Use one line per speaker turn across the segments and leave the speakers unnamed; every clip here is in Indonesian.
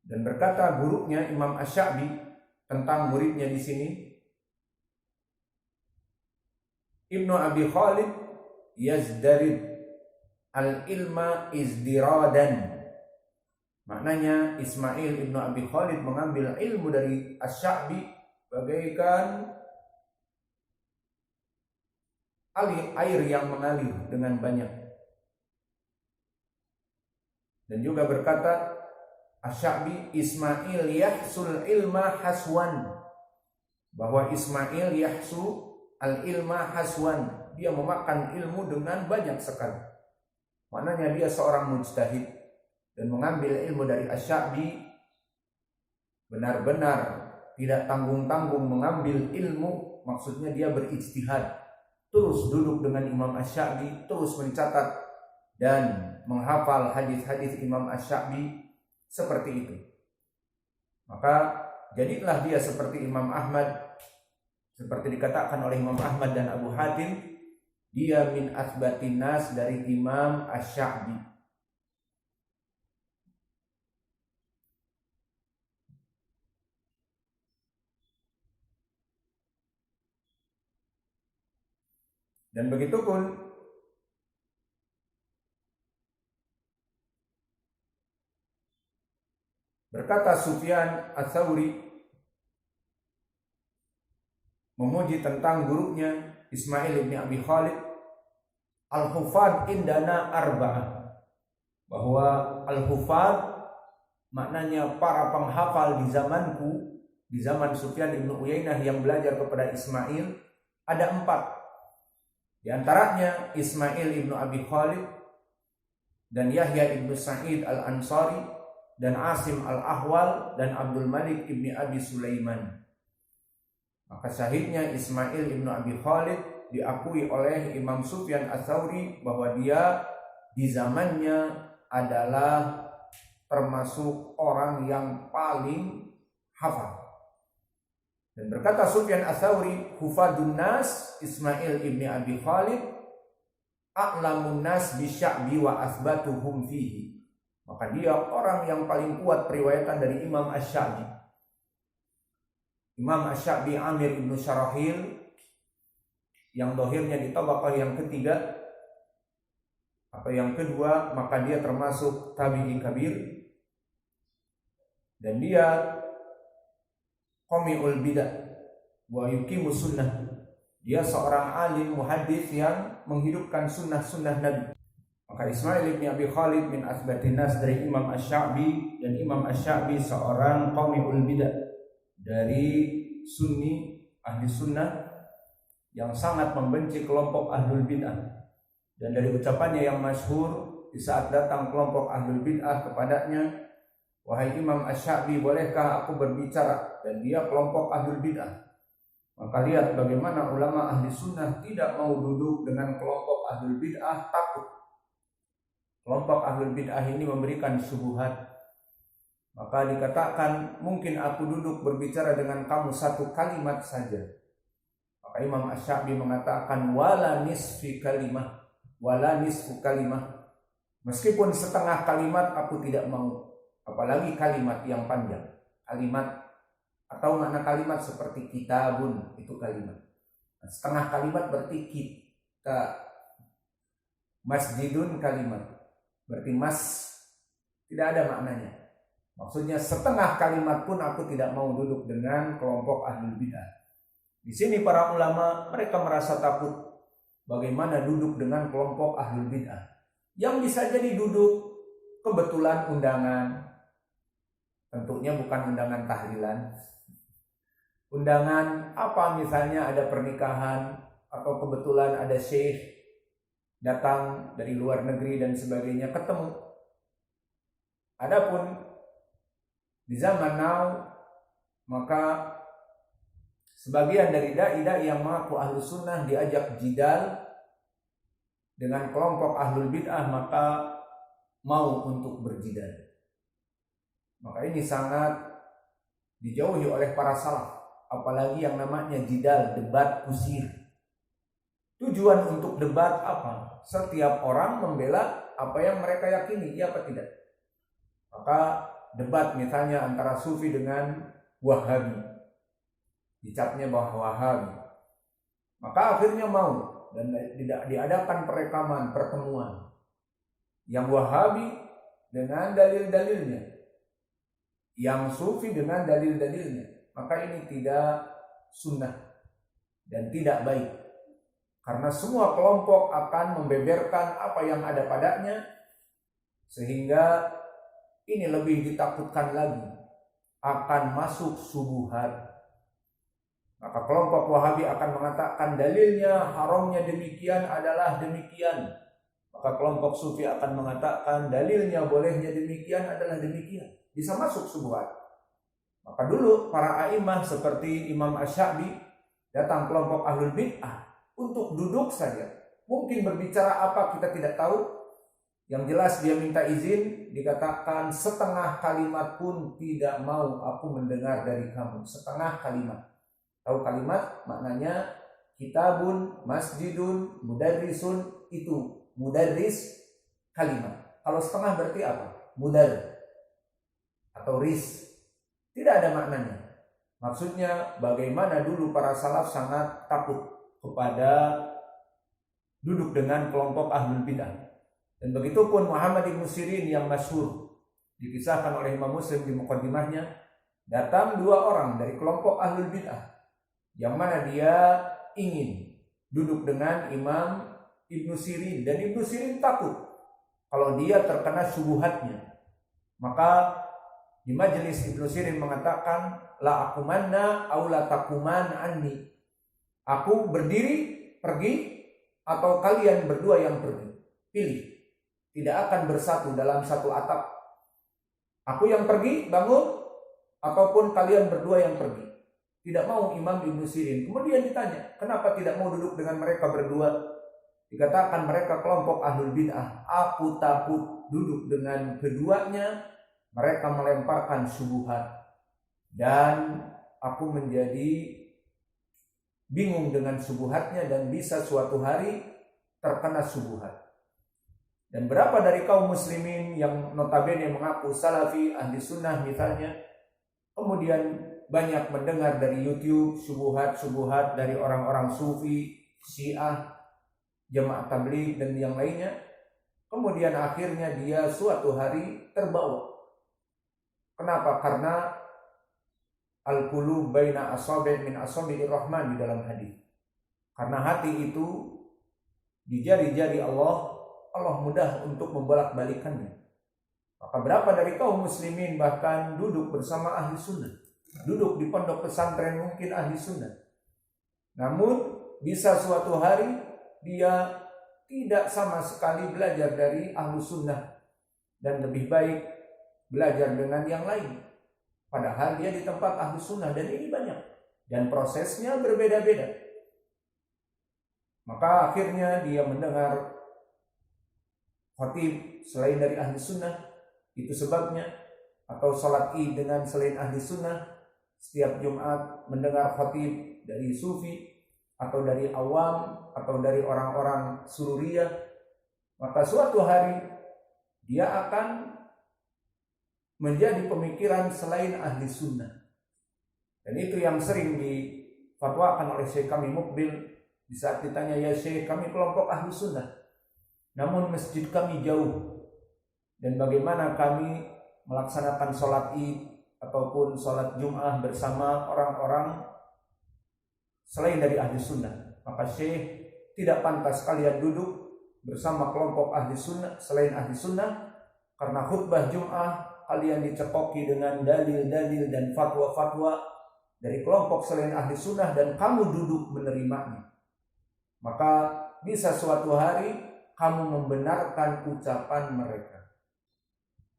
Dan berkata gurunya Imam Asy-Sya'bi tentang muridnya di sini, Ibnu Abi Khalid yazdarid al-ilma izdiradan. Maknanya Ismail Ibnu Abi Khalid mengambil ilmu dari Asy-Sya'bi bagaikan air yang mengalir dengan banyak. Dan juga berkata Asy-Sya'bi, Ismail yahsul ilma haswan, bahwa Ismail yahsu al-ilma haswan, dia memakan ilmu dengan banyak sekali. Maknanya dia seorang mujtahid dan mengambil ilmu dari Asy-Sya'bi benar-benar tidak tanggung-tanggung mengambil ilmu, maksudnya dia berijtihad, terus duduk dengan Imam Asy-Sya'bi, terus mencatat dan menghafal hadis-hadis Imam Asy-Sya'bi seperti itu. Maka jadilah dia seperti Imam Ahmad, seperti dikatakan oleh Imam Ahmad dan Abu Hatim, dia min athbatin nas, dari Imam Asy-Sya'bi. Dan begitu pun berkata Sufyan Ats-Tsauri memuji tentang gurunya Ismail bin Abi Khalid, al-hufad indana arba'ah, bahwa al-hufad maknanya para penghafal di zamanku, di zaman Sufyan bin Uyainah yang belajar kepada Ismail, ada 4. Di antaranya Ismail bin Abi Khalid dan Yahya bin Sa'id al-Ansari dan Asim al-Ahwal dan Abdul Malik ibni Abi Sulaiman. Maka syahidnya Ismail ibnu Abi Khalid diakui oleh Imam Sufyan Ats-Tsauri bahwa dia di zamannya adalah termasuk orang yang paling hafal. Dan berkata Sufyan Ats-Tsauri, hufadun nas Ismail ibni Abi Khalid a'lamun nas bisya'bi wa asbatuhum fihi. Maka dia orang yang paling kuat periwayatan dari Imam Asy-Sya'bi. Imam Asy-Sya'bi Amir ibnu Syarahil yang dohirnya di tabaqah yang ketiga atau yang kedua, maka dia termasuk tabi'i kabir, dan dia qami'ul bidah wa yuqimus sunnah. Dia seorang alim muhaddits yang menghidupkan sunnah-sunnah Nabi. Maka Ismail bin Abi Khalid min athbatin nas dari Imam Asy-Sya'bi, dan Imam Asy-Sya'bi seorang qami'ul bidah, dari sunni, ahli sunnah yang sangat membenci kelompok ahlul bid'ah. Dan dari ucapannya yang masyhur di saat datang kelompok ahlul bid'ah kepadanya, wahai Imam Asy-Sya'bi, bolehkah aku berbicara? Dan dia kelompok ahlul bid'ah. Maka lihat bagaimana ulama ahli sunnah tidak mau duduk dengan kelompok ahlul bid'ah, takut kelompok ahlul bid'ah ini memberikan syubhat. Maka dikatakan, mungkin aku duduk berbicara dengan kamu 1 kalimat saja. Maka Imam Asy-Sya'bi mengatakan, wala nisfi kalimah, wala nisfu kalimah, meskipun setengah kalimat aku tidak mau, apalagi kalimat yang panjang. Kalimat atau makna kalimat seperti kitabun, itu kalimat. Setengah kalimat berarti kita, masjidun kalimat, berarti mas tidak ada maknanya. Maksudnya setengah kalimat pun aku tidak mau duduk dengan kelompok ahlul bid'ah. Di sini para ulama mereka merasa takut bagaimana duduk dengan kelompok ahlul bid'ah, yang bisa jadi duduk kebetulan undangan, tentunya bukan undangan tahlilan, undangan apa, misalnya ada pernikahan atau kebetulan ada syekh datang dari luar negeri dan sebagainya, ketemu. Adapun di zaman now, maka sebagian dari dai-dai yang mengaku ahlu sunnah diajak jidal dengan kelompok ahlul bid'ah, maka mau untuk berjidal. Maka ini sangat dijauhi oleh para salaf, apalagi yang namanya jidal, debat kusir. Tujuan untuk debat apa? Setiap orang membela apa yang mereka yakini, iya apa tidak? Maka debat misalnya antara Sufi dengan Wahabi, dicapnya bahwa Wahabi, maka akhirnya mau dan tidak diadakan perekaman pertemuan yang Wahabi dengan dalil-dalilnya, yang Sufi dengan dalil-dalilnya, maka ini tidak sunnah dan tidak baik, karena semua kelompok akan membeberkan apa yang ada padanya, sehingga ini lebih ditakutkan lagi akan masuk subuhat. Maka kelompok Wahabi akan mengatakan dalilnya haramnya demikian adalah demikian, maka kelompok Sufi akan mengatakan dalilnya bolehnya demikian adalah demikian, bisa masuk subuhat. Maka dulu para a'imah seperti Imam Asy-Sya'bi, datang kelompok ahlul bid'ah untuk duduk saja, mungkin berbicara apa kita tidak tahu. Yang jelas dia minta izin, dikatakan setengah kalimat pun tidak mau aku mendengar dari kamu. Setengah kalimat. Tahu kalimat maknanya kitabun, masjidun, mudarrisun, itu mudarris kalimat. Kalau setengah berarti apa? Mudar atau ris. Tidak ada maknanya. Maksudnya bagaimana dulu para salaf sangat takut kepada duduk dengan kelompok ahlul bidah. Dan begitu pun Muhammad ibn Sirin yang masyhur dikisahkan oleh Imam Muslim di muqaddimahnya, datang 2 orang dari kelompok ahlul bid'ah yang mana dia ingin duduk dengan Imam Ibn Sirin, dan Ibn Sirin takut kalau dia terkena syubhatnya. Maka di majelis Ibn Sirin mengatakan, la akumanna aw la takuman anni, aku berdiri pergi atau kalian berdua yang pergi, pilih. Tidak akan bersatu dalam satu atap. Aku yang pergi bangun ataupun kalian berdua yang pergi. Tidak mau Imam Ibn Sirin. Kemudian ditanya, kenapa tidak mau duduk dengan mereka berdua? Dikatakan mereka kelompok ahlul bid'ah. Aku takut duduk dengan keduanya, mereka melemparkan syubhat, dan aku menjadi bingung dengan syubhatnya dan bisa suatu hari terkena syubhat. Dan berapa dari kaum muslimin yang notabene mengaku salafi, ahli sunnah misalnya, kemudian banyak mendengar dari YouTube syubhat-syubhat dari orang-orang Sufi, Syiah, Jamaah Tabligh dan yang lainnya. Kemudian akhirnya dia suatu hari terbawa. Kenapa? Karena al-qulub baina asabi' min asabi'ir rahman di dalam hadis. Karena hati itu di jari-jari Allah mudah untuk membolak-balikannya. Maka berapa dari kaum muslimin bahkan duduk bersama ahli sunnah, duduk di pondok pesantren mungkin ahli sunnah, namun bisa suatu hari dia tidak sama sekali belajar dari ahli sunnah dan lebih baik belajar dengan yang lain, padahal dia di tempat ahli sunnah. Dan ini banyak, dan prosesnya berbeda-beda. Maka akhirnya dia mendengar khatib selain dari ahli sunnah, itu sebabnya, atau salat id dengan selain ahli sunnah, setiap Jumat mendengar khatib dari Sufi atau dari awam atau dari orang-orang sururiyah, maka suatu hari dia akan menjadi pemikiran selain ahli sunnah. Dan itu yang sering difatwakan oleh Syekh kami Mukbil di saat ditanya, ya Syekh, kami kelompok ahli sunnah, namun masjid kami jauh, dan bagaimana kami melaksanakan sholat id ataupun sholat jum'ah bersama orang-orang selain dari ahli sunnah. Maka Syekh, tidak pantas kalian duduk bersama kelompok ahli sunnah selain ahli sunnah, karena khutbah jum'ah kalian dicekoki dengan dalil-dalil dan fatwa-fatwa dari kelompok selain ahli sunnah, dan kamu duduk menerimanya. Maka bisa suatu hari kamu membenarkan ucapan mereka.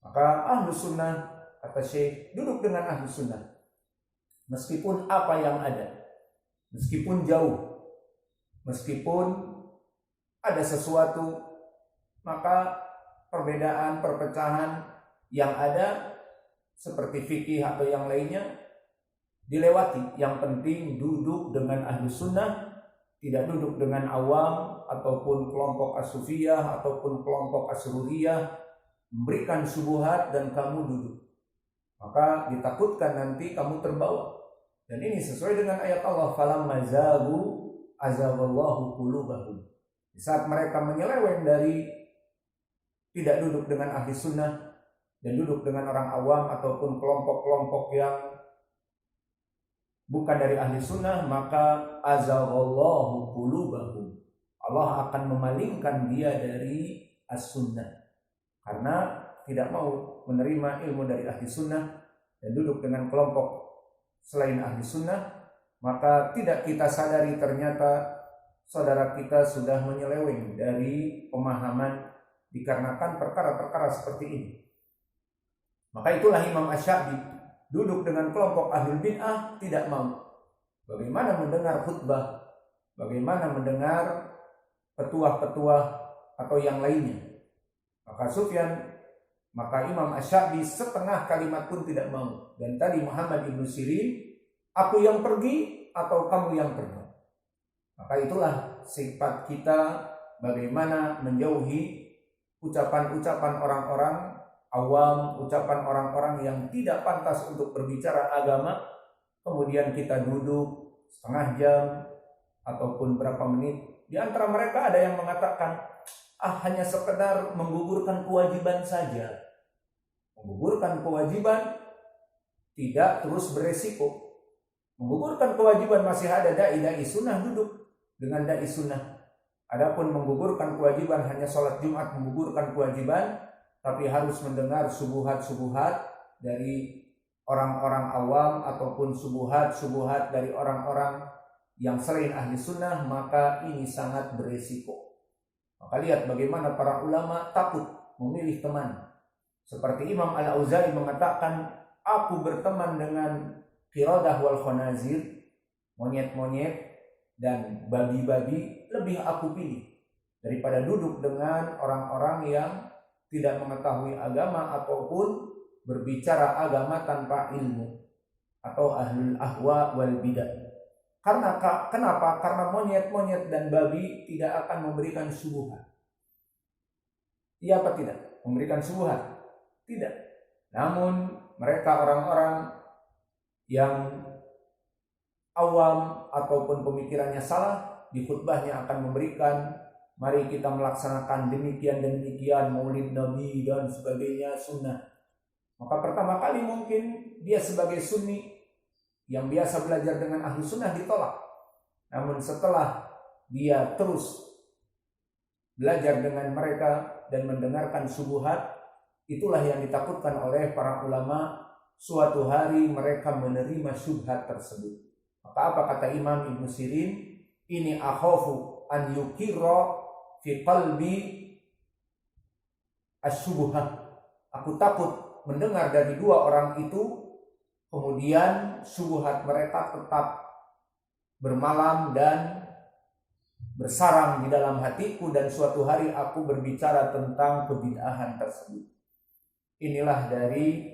Maka ahlu sunnah, kata Syekh, duduk dengan ahlu sunnah, meskipun apa yang ada, meskipun jauh, meskipun ada sesuatu, maka perbedaan, perpecahan yang ada seperti fikih atau yang lainnya dilewati. Yang penting duduk dengan ahlu sunnah, tidak duduk dengan awam ataupun kelompok as-sufiyah ataupun kelompok as-sururiyah memberikan syubhat dan kamu duduk. maka ditakutkan nanti kamu terbawa. Dan ini sesuai dengan ayat Allah, falamma zagu azaghallahu qulubahum. Di saat mereka menyeleweng dari tidak duduk dengan ahli sunnah dan duduk dengan orang awam ataupun kelompok-kelompok yang bukan dari ahli sunnah, maka azaghallahu qulubahum. Allah akan memalingkan dia dari as-sunnah karena tidak mau menerima ilmu dari ahli sunnah dan duduk dengan kelompok selain ahli sunnah, maka tidak kita sadari ternyata saudara kita sudah menyeleweng dari pemahaman dikarenakan perkara-perkara seperti ini. Maka itulah Imam Asy-Sya'bi duduk dengan kelompok ahlul bid'ah, tidak mau. Bagaimana mendengar khutbah, bagaimana mendengar petuah-petuah atau yang lainnya. Maka Imam Asy-Sya'bi setengah kalimat pun tidak mau. Dan tadi Muhammad ibn Sirin, aku yang pergi atau kamu yang pergi. Maka itulah sifat kita, bagaimana menjauhi ucapan-ucapan orang-orang awam, ucapan orang-orang yang tidak pantas untuk berbicara agama. Kemudian kita duduk setengah jam ataupun berapa menit. Di antara mereka ada yang mengatakan, hanya sekedar menggugurkan kewajiban saja. Menggugurkan kewajiban tidak terus beresiko. Menggugurkan kewajiban masih ada dai sunnah duduk dengan dai sunnah. Adapun menggugurkan kewajiban hanya sholat Jumat menggugurkan kewajiban, tapi harus mendengar subuhat-subuhat dari orang-orang awam ataupun subuhat-subuhat dari orang-orang yang selain ahli sunnah, maka ini sangat beresiko. Maka lihat bagaimana para ulama takut memilih teman. Seperti Imam Al-Auza'i mengatakan, aku berteman dengan qiradah wal khanazir, monyet-monyet dan babi-babi, lebih aku pilih daripada duduk dengan orang-orang yang tidak mengetahui agama ataupun berbicara agama tanpa ilmu, atau ahlul ahwa wal bidah. Kenapa? Karena monyet-monyet dan babi tidak akan memberikan syubhat. Iya apa tidak? Memberikan syubhat? Tidak. Namun mereka orang-orang yang awam ataupun pemikirannya salah, di khutbahnya akan memberikan, mari kita melaksanakan demikian dan demikian, maulid nabi dan sebagainya, sunnah. Maka pertama kali mungkin dia sebagai sunni yang biasa belajar dengan ahli sunnah ditolak. Namun setelah dia terus belajar dengan mereka dan mendengarkan syubhat, itulah yang ditakutkan oleh para ulama. Suatu hari mereka menerima syubhat tersebut. Maka apa kata Imam Ibn Sirin? Ini akhafu an yukirra fi qalbi asyubhat. Aku takut mendengar dari dua orang itu, kemudian syubhat mereka tetap bermalam dan bersarang di dalam hatiku, dan suatu hari aku berbicara tentang kebid'ahan tersebut. Inilah dari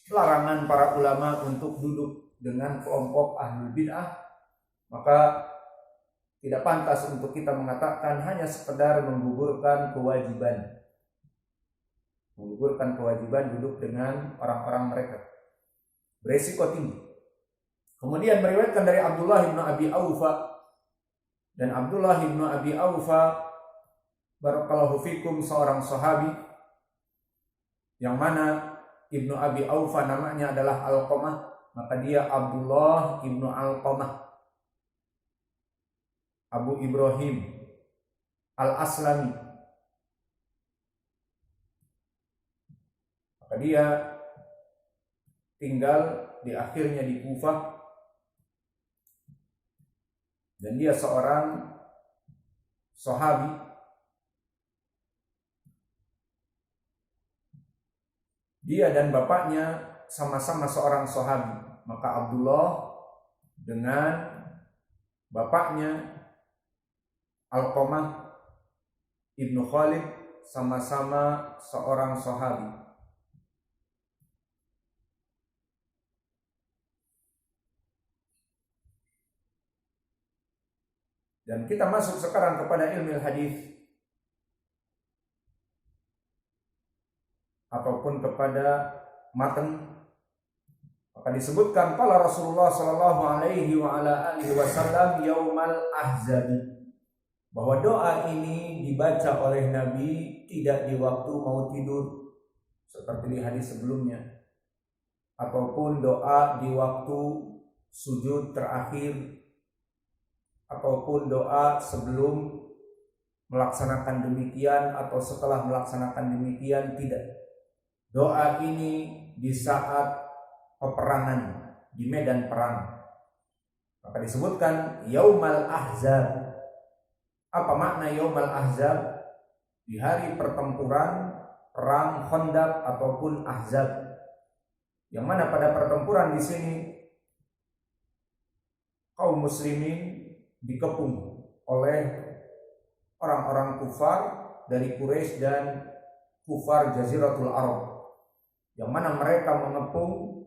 larangan para ulama untuk duduk dengan kelompok ahlul bid'ah. Maka tidak pantas untuk kita mengatakan hanya sekedar menggugurkan kewajiban. Menggugurkan kewajiban duduk dengan orang-orang mereka. Beresiko tinggi. Kemudian meriwayatkan dari Abdullah bin Abi Aufa, dan Abdullah bin Abi Aufa barakallahu fikum seorang sahabi yang mana Ibnu Abi Aufa namanya adalah Alqamah, maka dia Abdullah ibnu Alqamah Abu Ibrahim Al-Aslami. Maka dia tinggal di akhirnya di Kufah, dan dia seorang sahabi. Dia dan bapaknya sama-sama seorang sahabi. Maka Abdullah dengan bapaknya Alqamah ibnu Khalid sama-sama seorang sahabi. Dan kita masuk sekarang kepada ilmu hadis ataupun kepada matan Maka disebutkan qala Rasulullah sallallahu alaihi wa ala alihi wasallam yaumal ahzabi, bahwa doa ini dibaca oleh Nabi tidak di waktu mau tidur seperti di hadis sebelumnya, ataupun doa di waktu sujud terakhir, ataupun doa sebelum melaksanakan demikian atau setelah melaksanakan demikian. Tidak. Doa ini di saat peperangan, di medan perang. Maka disebutkan yaumal ahzab. Apa makna yaumal ahzab? Di hari pertempuran perang Khandaq ataupun Ahzab, yang mana pada pertempuran di sini kaum muslimin dikepung oleh orang-orang kufar dari Quraisy dan kufar Jaziratul Arab, yang mana mereka mengepung